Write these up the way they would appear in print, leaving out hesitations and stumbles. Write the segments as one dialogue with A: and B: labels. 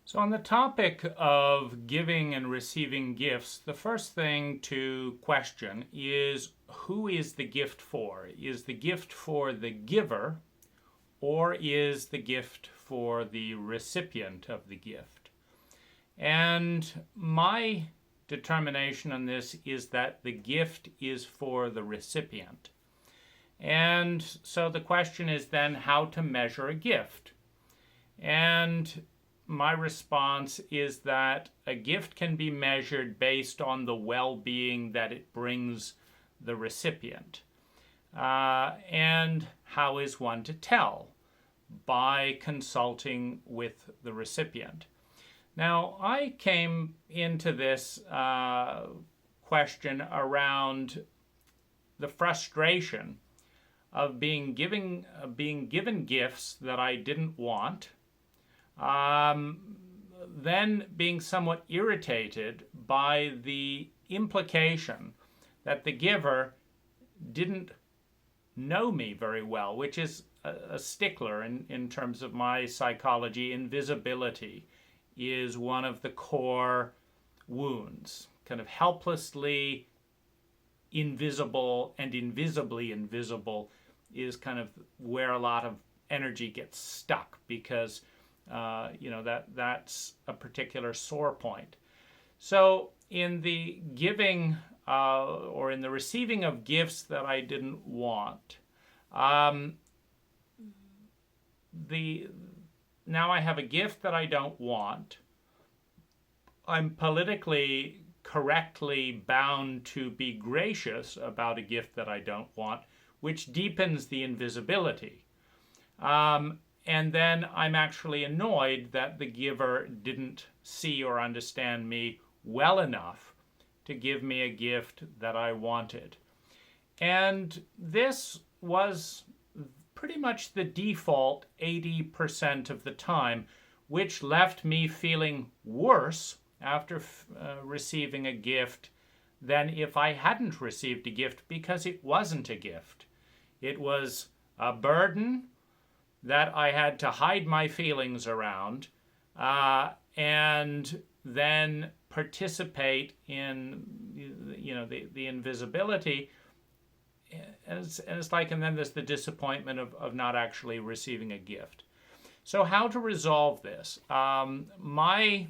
A: So, on the topic of giving and receiving gifts, the first thing to question is who is the gift for? Is the gift for the giver, or is the gift for the recipient of the gift? And my determination on this is that the gift is for the recipient. And so the question is then how to measure a gift. And my response is that a gift can be measured based on the well-being that it brings the recipient. And how is one to tell? By consulting with the recipient. Now, I came into this question around the frustration of being given gifts that I didn't want, then being somewhat irritated by the implication that the giver didn't know me very well, which is a stickler in terms of my psychology. Invisibility is one of the core wounds, kind of helplessly invisible and invisibly invisible is kind of where a lot of energy gets stuck because that's a particular sore point. So in the giving or in the receiving of gifts that I didn't want, now I have a gift that I don't want. I'm politically correctly bound to be gracious about a gift that I don't want, which deepens the invisibility. And then I'm actually annoyed that the giver didn't see or understand me well enough to give me a gift that I wanted. And this was pretty much the default 80% of the time, which left me feeling worse after receiving a gift than if I hadn't received a gift, because it wasn't a gift. It was a burden that I had to hide my feelings around and then participate in the invisibility. And then there's the disappointment of not actually receiving a gift. So how to resolve this? My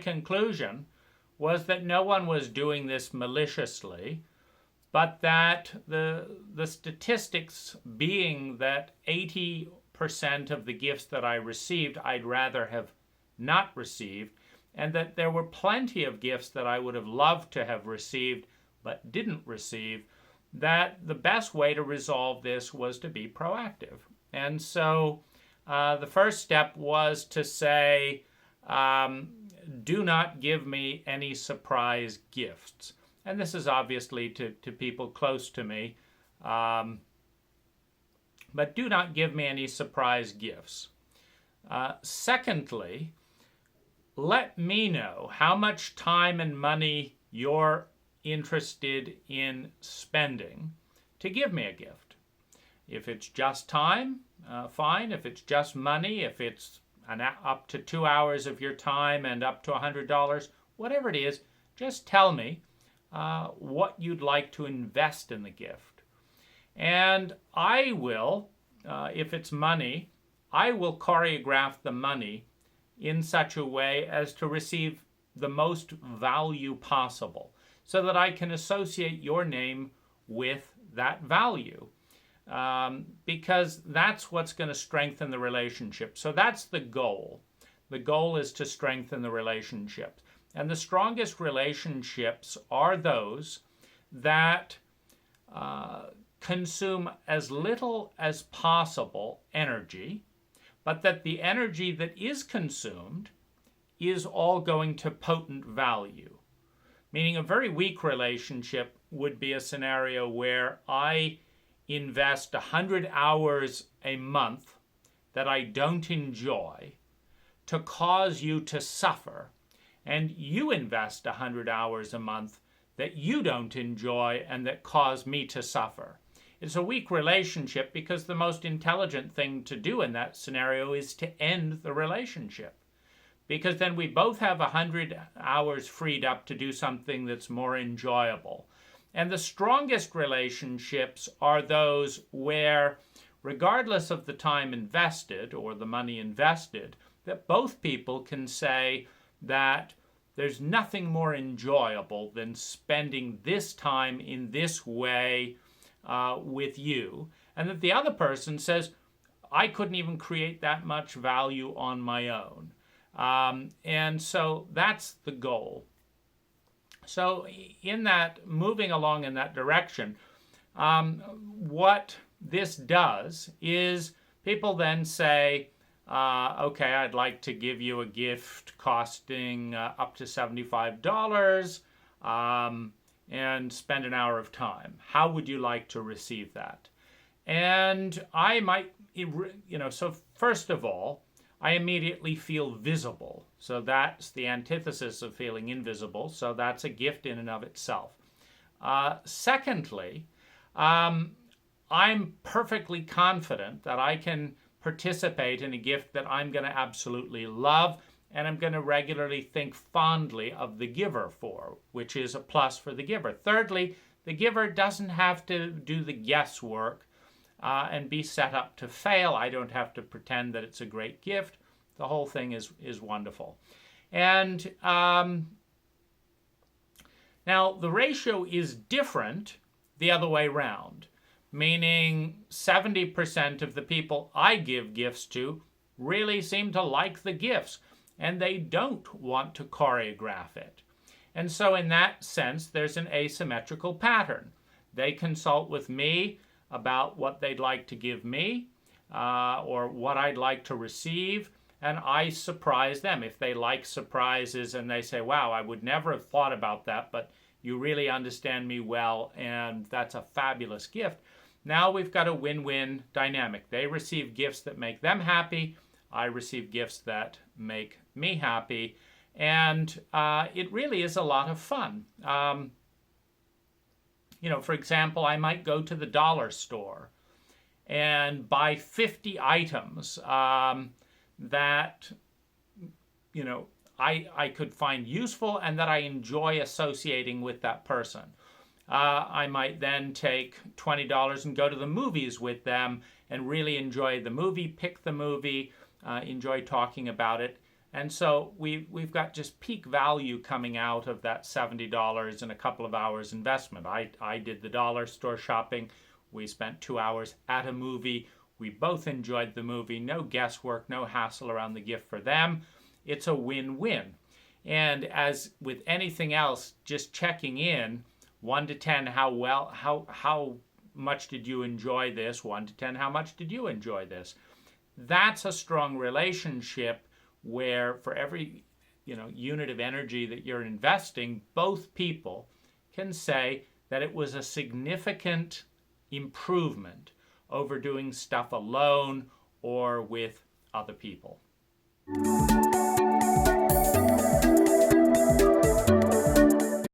A: conclusion was that no one was doing this maliciously, but that the statistics being that 80% of the gifts that I received I'd rather have not received, and that there were plenty of gifts that I would have loved to have received but didn't receive, that the best way to resolve this was to be proactive. And so the first step was to say, do not give me any surprise gifts. And this is obviously to people close to me. But do not give me any surprise gifts. Secondly, let me know how much time and money you're interested in spending to give me a gift. If it's just time, fine. If it's just money, if it's up to 2 hours of your time and up to $100, whatever it is, just tell me what you'd like to invest in the gift. And I will, if it's money, I will choreograph the money in such a way as to receive the most value possible, so that I can associate your name with that value. Because that's what's going to strengthen the relationship. So that's the goal. The goal is to strengthen the relationship. And the strongest relationships are those that consume as little as possible energy, but that the energy that is consumed is all going to potent value. Meaning a very weak relationship would be a scenario where I invest 100 hours a month that I don't enjoy to cause you to suffer, and you invest 100 hours a month that you don't enjoy and that cause me to suffer. It's a weak relationship because the most intelligent thing to do in that scenario is to end the relationship. Because then we both have 100 hours freed up to do something that's more enjoyable. And the strongest relationships are those where, regardless of the time invested or the money invested, that both people can say that there's nothing more enjoyable than spending this time in this way with you, and that the other person says, I couldn't even create that much value on my own. And so that's the goal. So in that, moving along in that direction, what this does is people then say, okay, I'd like to give you a gift costing up to $75 and spend an hour of time. How would you like to receive that? And I might, so first of all, I immediately feel visible. So that's the antithesis of feeling invisible. So that's a gift in and of itself. Secondly, I'm perfectly confident that I can participate in a gift that I'm going to absolutely love, and I'm going to regularly think fondly of the giver for, which is a plus for the giver. Thirdly, the giver doesn't have to do the guesswork and be set up to fail. I don't have to pretend that it's a great gift. The whole thing is wonderful. And now the ratio is different the other way around, meaning 70% of the people I give gifts to really seem to like the gifts, and they don't want to choreograph it. And so in that sense, there's an asymmetrical pattern. They consult with me about what they'd like to give me or what I'd like to receive, and I surprise them. If they like surprises and they say, wow, I would never have thought about that, but you really understand me well, and that's a fabulous gift. Now we've got a win-win dynamic. They receive gifts that make them happy. I receive gifts that make me happy. And it really is a lot of fun. For example, I might go to the dollar store and buy 50 items that, I could find useful and that I enjoy associating with that person. I might then take $20 and go to the movies with them and really enjoy the movie, pick the movie, enjoy talking about it. And so we've got just peak value coming out of that $70 and a couple of hours investment. I did the dollar store shopping. We spent 2 hours at a movie. We both enjoyed the movie. No guesswork, no hassle around the gift for them. It's a win-win. And as with anything else, just checking in, 1 to 10, how much did you enjoy this? 1 to 10, how much did you enjoy this? That's a strong relationship where for every unit of energy that you're investing, both people can say that it was a significant improvement over doing stuff alone or with other people.